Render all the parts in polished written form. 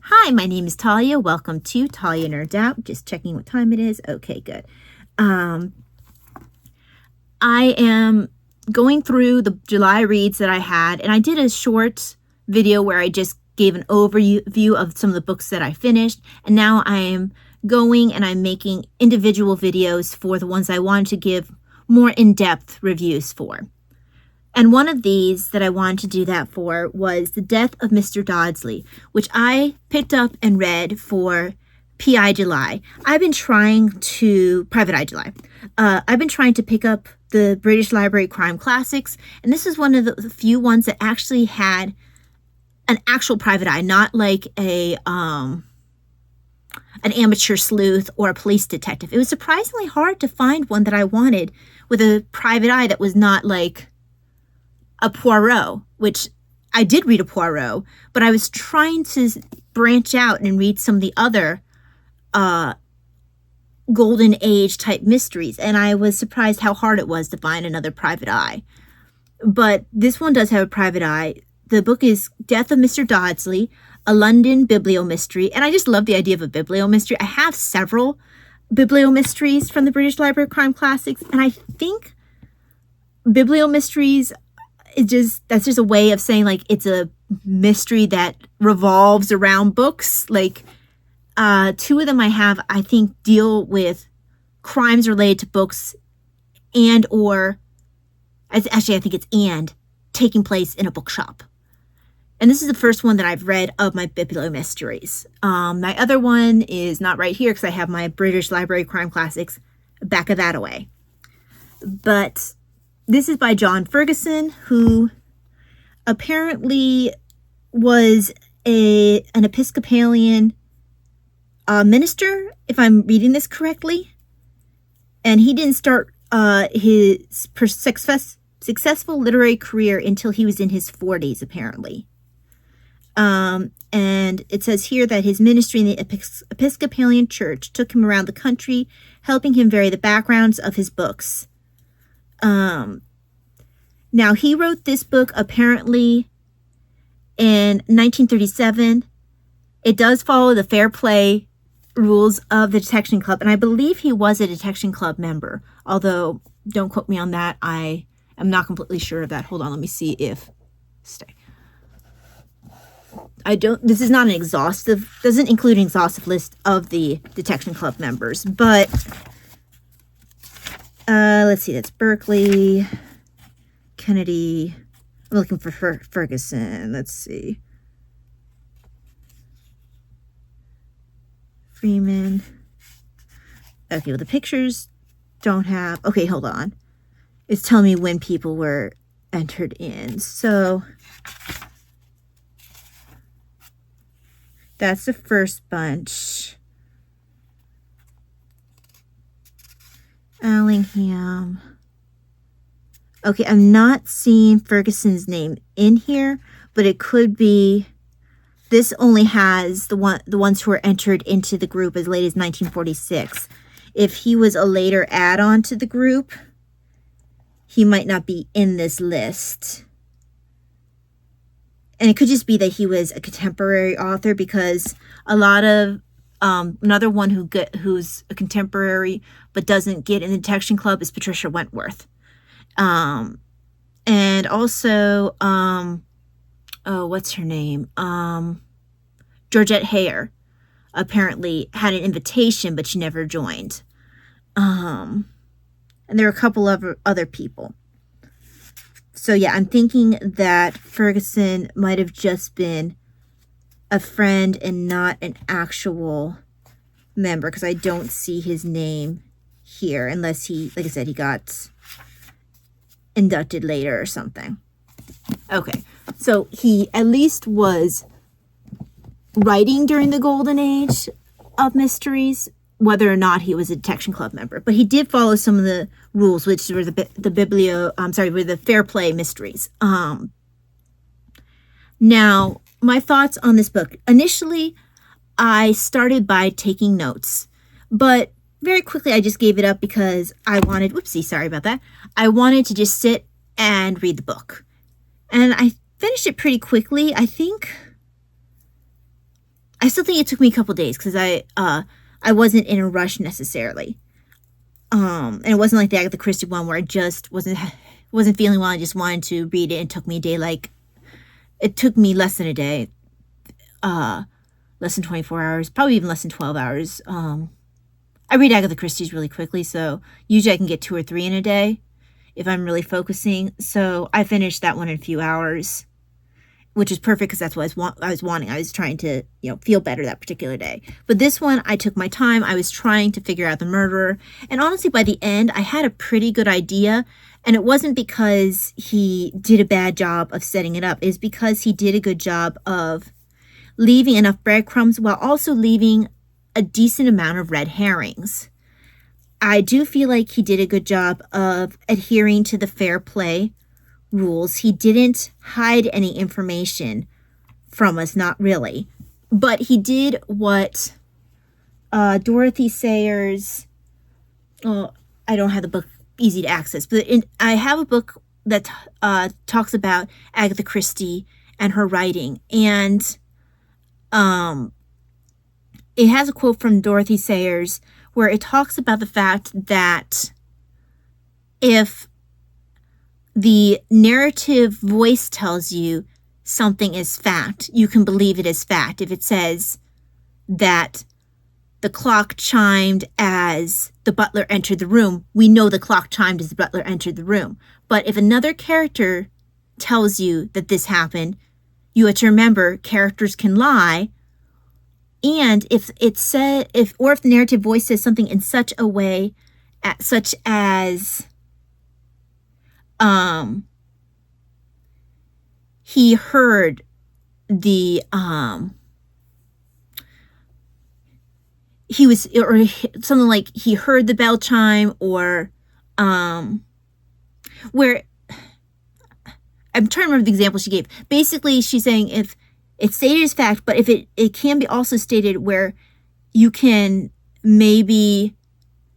Hi, my name is Talia. Welcome to Talia Nerds Out. Just checking what time it is. Okay, good. I am going through the July reads that I had, and I did a short video where I just gave an overview of some of the books that I finished, and now I am going and I'm making individual videos for the ones I wanted to give more in-depth reviews for. And one of these that I wanted to do that for was The Death of Mr. Dodsley, which I picked up and read for PI July. I've been trying to, Private Eye July. I've been trying to pick up the British Library Crime Classics, and this is one of the few ones that actually had an actual private eye, not like an amateur sleuth or a police detective. It was surprisingly hard to find one that I wanted with a private eye that was not like a Poirot, which I did read a Poirot, but I was trying to branch out and read some of the other Golden Age type mysteries, and I was surprised how hard it was to find another private eye. But this one does have a private eye. The book is Death of Mr. Dodsley, a London bibliomystery, and I just love the idea of a bibliomystery. I have several bibliomysteries from the British Library Crime Classics, and I think bibliomysteries that's just a way of saying like it's a mystery that revolves around books. Like two of them I have, I think, deal with crimes related to books and or actually I think it's and taking place in a bookshop. And this is the first one that I've read of my bibliomysteries. My other one is not right here because I have my British Library Crime Classics back of that away. But this is by John Ferguson, who apparently was an Episcopalian minister, if I'm reading this correctly. And he didn't start his successful literary career until he was in his 40s, apparently. And it says here that his ministry in the Episcopalian Church took him around the country, helping him vary the backgrounds of his books. Now he wrote this book apparently in 1937. It does follow the fair play rules of the Detection Club, and I believe he was a Detection Club member, although don't quote me on that. I am not completely sure of that. Hold on, let me see if this is not an exhaustive, doesn't include an exhaustive list of the Detection Club members, but let's see, that's Berkeley, Kennedy. I'm looking for Ferguson. Let's see. Freeman. Okay, well, the pictures don't have... Okay, hold on. It's telling me when people were entered in. So that's the first bunch. Allingham. Okay, I'm not seeing Ferguson's name in here, but it could be... This only has the ones who were entered into the group as late as 1946. If he was a later add-on to the group, he might not be in this list. And it could just be that he was a contemporary author, because a lot of another one who's a contemporary but doesn't get in the Detection Club is Patricia Wentworth. And also, what's her name? Georgette Heyer apparently had an invitation, but she never joined. And there are a couple of other people. So yeah, I'm thinking that Ferguson might have just been a friend and not an actual member, because I don't see his name here, unless he, like I said, he got inducted later or something. Okay, so he at least was writing during the golden age of mysteries, whether or not he was a Detection Club member. But he did follow some of the rules, which were were the fair play mysteries. Now, my thoughts on this book. Initially, I started by taking notes, but very quickly I just gave it up because I wanted, sorry about that. I wanted to just sit and read the book. And I finished it pretty quickly. I think I still think it took me a couple days because I wasn't in a rush necessarily. And it wasn't like the Agatha Christie one where I just wasn't feeling well. I just wanted to read it. It took me a day. Like, it took me less than a day, less than 24 hours, probably even less than 12 hours. I read Agatha Christie's really quickly, so usually I can get 2 or 3 in a day if I'm really focusing. So I finished that one in a few hours, which is perfect because that's what I was wanting. I was trying to, feel better that particular day. But this one, I took my time. I was trying to figure out the murderer. And honestly, by the end, I had a pretty good idea. And it wasn't because he did a bad job of setting it up. It's because he did a good job of leaving enough breadcrumbs while also leaving a decent amount of red herrings. I do feel like he did a good job of adhering to the fair play rules. He didn't hide any information from us, not really. But he did what Dorothy Sayers, I don't have the book easy to access, but I have a book that talks about Agatha Christie and her writing. And it has a quote from Dorothy Sayers where it talks about the fact that if the narrative voice tells you something is fact, you can believe it is fact. If it says that the clock chimed as the butler entered the room, we know the clock chimed as the butler entered the room. But if another character tells you that this happened, you have to remember characters can lie. And if the narrative voice says something in such a way, such as he heard the he was, or something like he heard the bell chime, or where, I'm trying to remember the example she gave. Basically, she's saying if it's stated as fact, but if it can be also stated where you can maybe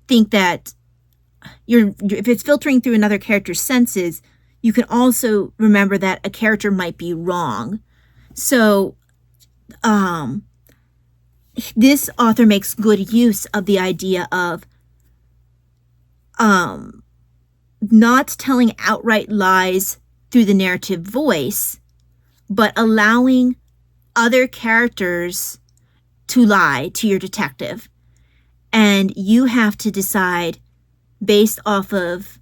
think that if it's filtering through another character's senses, you can also remember that a character might be wrong. So, this author makes good use of the idea of not telling outright lies through the narrative voice, but allowing other characters to lie to your detective. And you have to decide based off of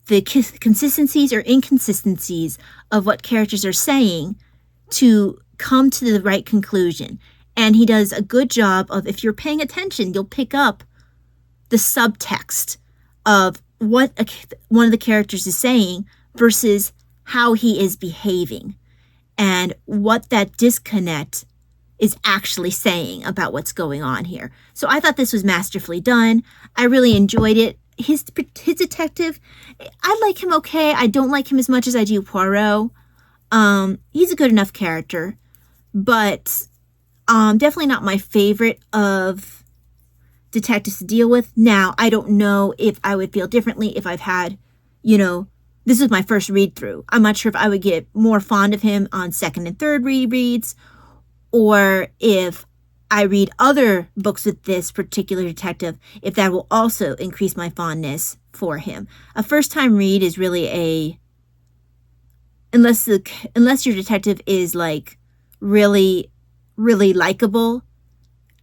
the consistencies or inconsistencies of what characters are saying to come to the right conclusion. And he does a good job of, if you're paying attention, you'll pick up the subtext of what one of the characters is saying versus how he is behaving and what that disconnect is actually saying about what's going on here. So I thought this was masterfully done. I really enjoyed it. His detective, I like him okay. I don't like him as much as I do Poirot. He's a good enough character, but definitely not my favorite of detectives to deal with. Now, I don't know if I would feel differently if I've had, this is my first read through. I'm not sure if I would get more fond of him on second and third rereads, or if I read other books with this particular detective, if that will also increase my fondness for him. A first-time read is really unless your detective is like really, really likable,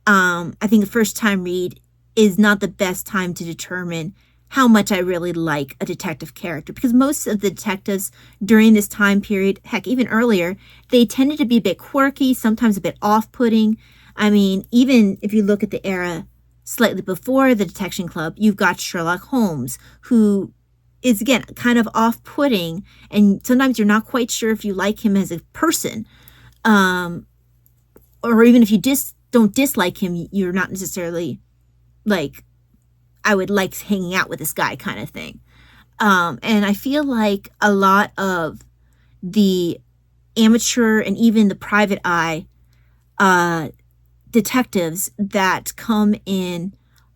I think a first-time read is not the best time to determine how much I really like a detective character, because most of the detectives during this time period, heck, even earlier, they tended to be a bit quirky, sometimes a bit off-putting. I mean, even if you look at the era slightly before the Detection Club, you've got Sherlock Holmes, who is, again, kind of off-putting, and sometimes you're not quite sure if you like him as a person. Or even if you don't dislike him, you're not necessarily like, I would like hanging out with this guy kind of thing. And I feel like a lot of the amateur and even the private eye detectives that come in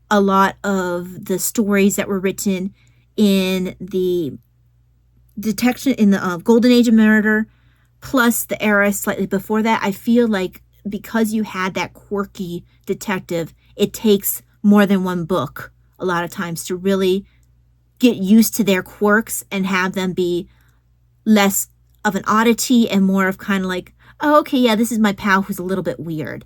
a lot of the stories that were written in the Golden Age of Murder, plus the era slightly before that, I feel like because you had that quirky detective, it takes more than one book a lot of times to really get used to their quirks and have them be less of an oddity and more of kind of like, oh, okay, yeah, this is my pal who's a little bit weird.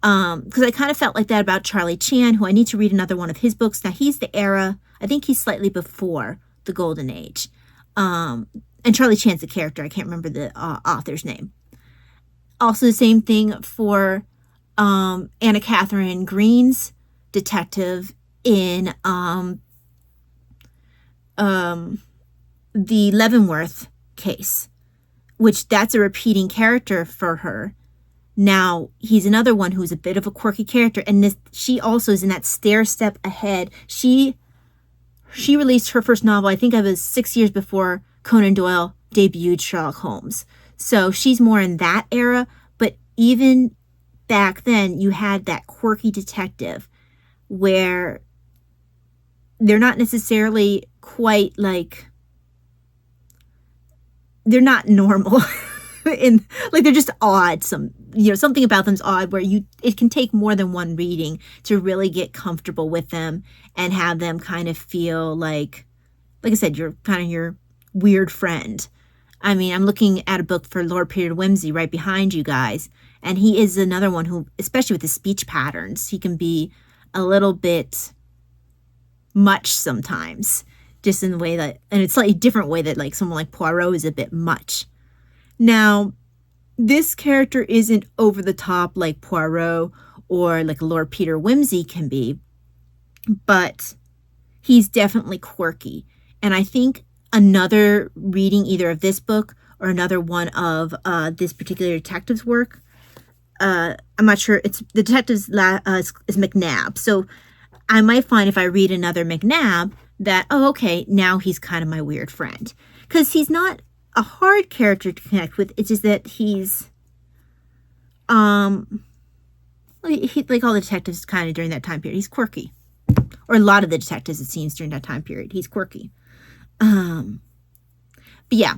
Because I kind of felt like that about Charlie Chan, who I need to read another one of his books. Now, he's the era, I think he's slightly before the Golden Age. And Charlie Chan's the character. I can't remember the author's name. Also, the same thing for Anna Catherine Green's detective in the Leavenworth case, which that's a repeating character for her. Now, he's another one who's a bit of a quirky character, and she also is in that stair step ahead. She released her first novel, I think it was 6 years before Conan Doyle debuted Sherlock Holmes. So she's more in that era, but even back then, you had that quirky detective where they're not necessarily quite like, they're not normal. They're just odd. Something about them's odd where it can take more than one reading to really get comfortable with them and have them kind of feel like I said, you're kind of your weird friend. I mean, I'm looking at a book for Lord Peter Wimsey right behind you guys, and he is another one who, especially with his speech patterns, he can be a little bit much sometimes, just in the way that, and it's slightly different way that like someone like Poirot is a bit much. Now, this character isn't over the top like Poirot or like Lord Peter Wimsey can be, but he's definitely quirky. And I think another reading either of this book or another one of this particular detective's work, I'm not sure, it's the detective's is McNab. So I might find if I read another McNab that, oh, okay, now he's kind of my weird friend. Because he's not a hard character to connect with. It's just that he's like all the detectives kind of during that time period, he's quirky. Or a lot of the detectives, it seems, during that time period, he's quirky. But yeah,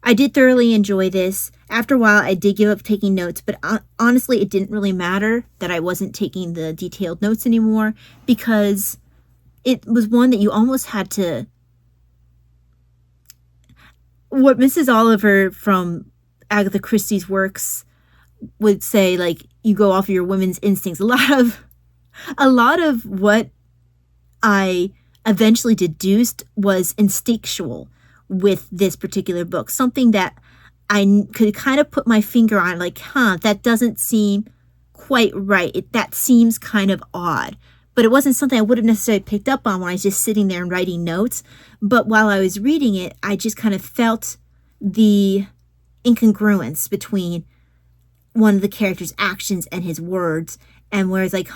I did thoroughly enjoy this. After a while, I did give up taking notes, but honestly, it didn't really matter that I wasn't taking the detailed notes anymore, because it was one that you almost had to, what Mrs. Oliver from Agatha Christie's works would say, like, you go off of your women's instincts. A lot of what I eventually deduced was instinctual with this particular book. Something that I could kind of put my finger on, like, that doesn't seem quite right. That seems kind of odd. But it wasn't something I would have necessarily picked up on when I was just sitting there and writing notes. But while I was reading it, I just kind of felt the incongruence between one of the character's actions and his words. And where it's like,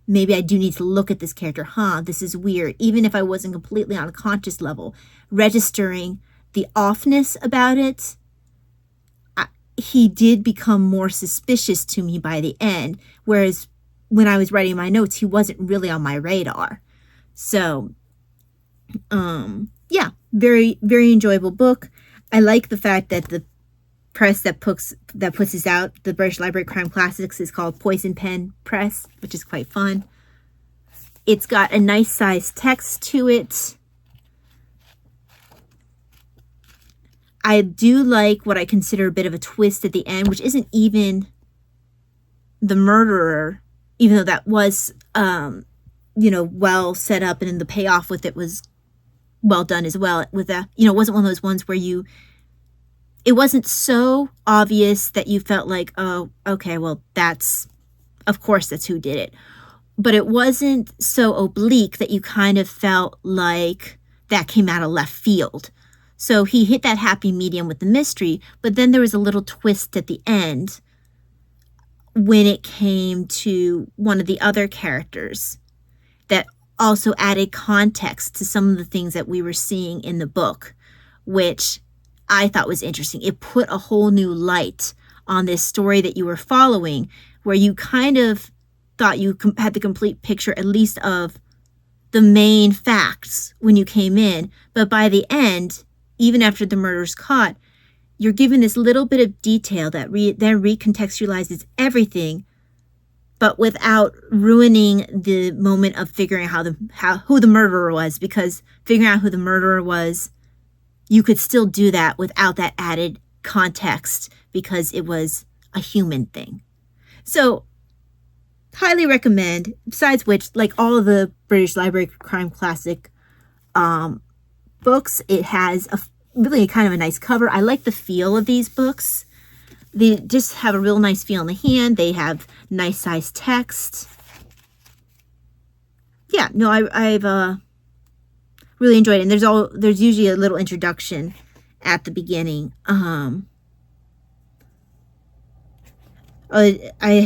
maybe I do need to look at this character. This is weird. Even if I wasn't completely on a conscious level, registering the offness about it, he did become more suspicious to me by the end. Whereas when I was writing my notes, he wasn't really on my radar. So, yeah, very, very enjoyable book. I like the fact that the press that puts this out, the British Library Crime Classics, is called Poison Pen Press, which is quite fun. It's got a nice size text to it. I do like what I consider a bit of a twist at the end, which isn't even the murderer, even though that was, well set up, and then the payoff with it was well done as well. With it wasn't one of those ones where it wasn't so obvious that you felt like, oh, okay, well, of course that's who did it. But it wasn't so oblique that you kind of felt like that came out of left field. So he hit that happy medium with the mystery, but then there was a little twist at the end when it came to one of the other characters that also added context to some of the things that we were seeing in the book, which I thought was interesting. It put a whole new light on this story that you were following, where you kind of thought you had the complete picture, at least of the main facts when you came in. But by the end, even after the murder's caught, you're given this little bit of detail that then recontextualizes everything, but without ruining the moment of figuring out who the murderer was, because figuring out who the murderer was, you could still do that without that added context because it was a human thing. So, highly recommend. Besides which, like all of the British Library crime classic books, it has a really kind of a nice cover. I like the feel of these books. They just have a real nice feel in the hand. They have nice size text. Yeah, no, I've really enjoyed it. And there's usually a little introduction at the beginning. I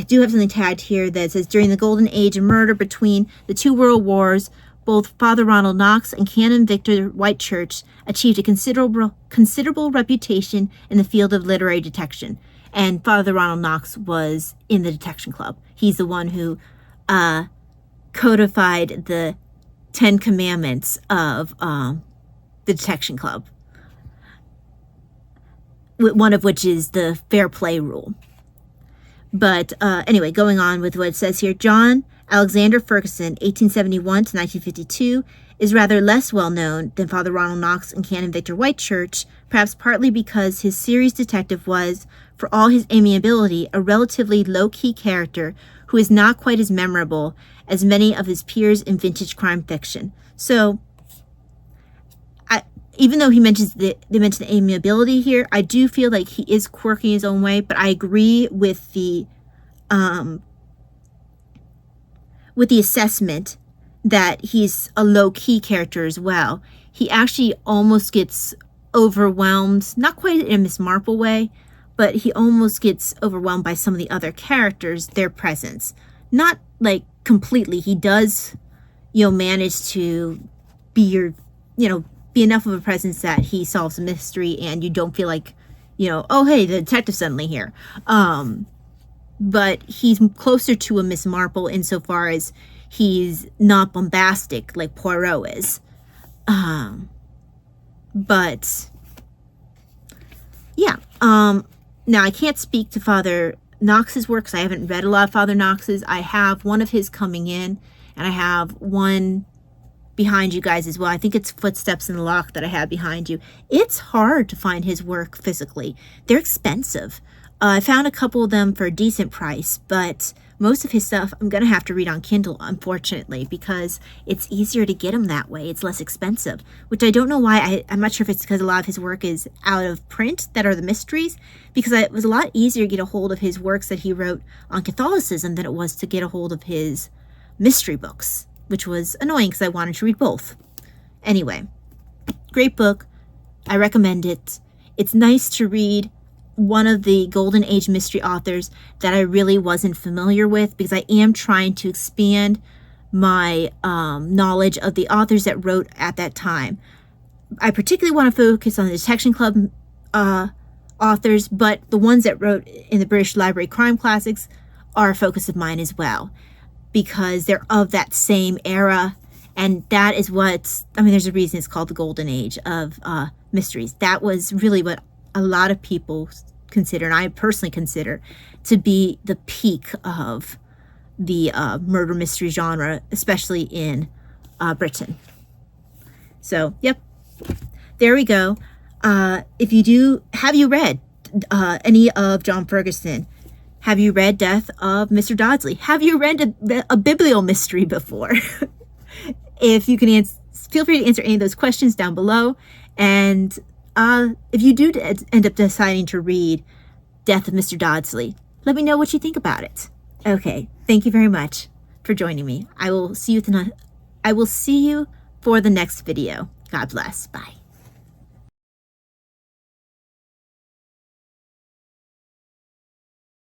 do have something tagged here that says, during the golden age of murder between the two world wars, both Father Ronald Knox and Canon Victor Whitechurch achieved a considerable reputation in the field of literary detection. And Father Ronald Knox was in the detection club. He's the one who codified the 10 commandments of the detection club, one of which is the fair play rule. But anyway, going on with what it says here, John Alexander Ferguson, 1871 to 1952, is rather less well known than Father Ronald Knox and Canon Victor Whitechurch, perhaps partly because his series detective was, for all his amiability, a relatively low-key character who is not quite as memorable as many of his peers in vintage crime fiction. So, even though they mention the amiability here, I do feel like he is quirky in his own way, but I agree with the assessment that he's a low-key character as well. He actually almost gets overwhelmed, not quite in a Miss Marple way, but he almost gets overwhelmed by some of the other characters, their presence. Not like completely. He does, manage to be be enough of a presence that he solves a mystery and you don't feel like, oh, hey, the detective's suddenly here. But he's closer to a Miss Marple insofar as he's not bombastic like Poirot is. But, yeah. Now, I can't speak to Father Knox's work because I haven't read a lot of Father Knox's. I have one of his coming in, and I have one behind you guys as well. I think it's Footsteps in the Lock that I have behind you. It's hard to find his work physically. They're expensive. I found a couple of them for a decent price, but most of his stuff I'm going to have to read on Kindle, unfortunately, because it's easier to get them that way. It's less expensive, which I don't know why. I'm not sure if it's because a lot of his work is out of print that are the mysteries, because it was a lot easier to get a hold of his works that he wrote on Catholicism than it was to get a hold of his mystery books, which was annoying because I wanted to read both. Anyway, great book. I recommend it. It's nice to read one of the Golden Age mystery authors that I really wasn't familiar with, because I am trying to expand my knowledge of the authors that wrote at that time. I particularly want to focus on the Detection Club authors, but the ones that wrote in the British Library crime classics are a focus of mine as well, because they're of that same era, and that is there's a reason it's called the Golden Age of mysteries. That was really what a lot of people consider, and I personally consider, to be the peak of the murder mystery genre, especially in Britain. So, yep, there we go. Have you read any of John Ferguson? Have you read Death of Mr. Dodsley? Have you read a biblio mystery before? If you can feel free to answer any of those questions down below. And if you do end up deciding to read Death of Mr. Dodsley, let me know what you think about it. Okay, thank you very much for joining me. I will see you for the next video. God bless. Bye.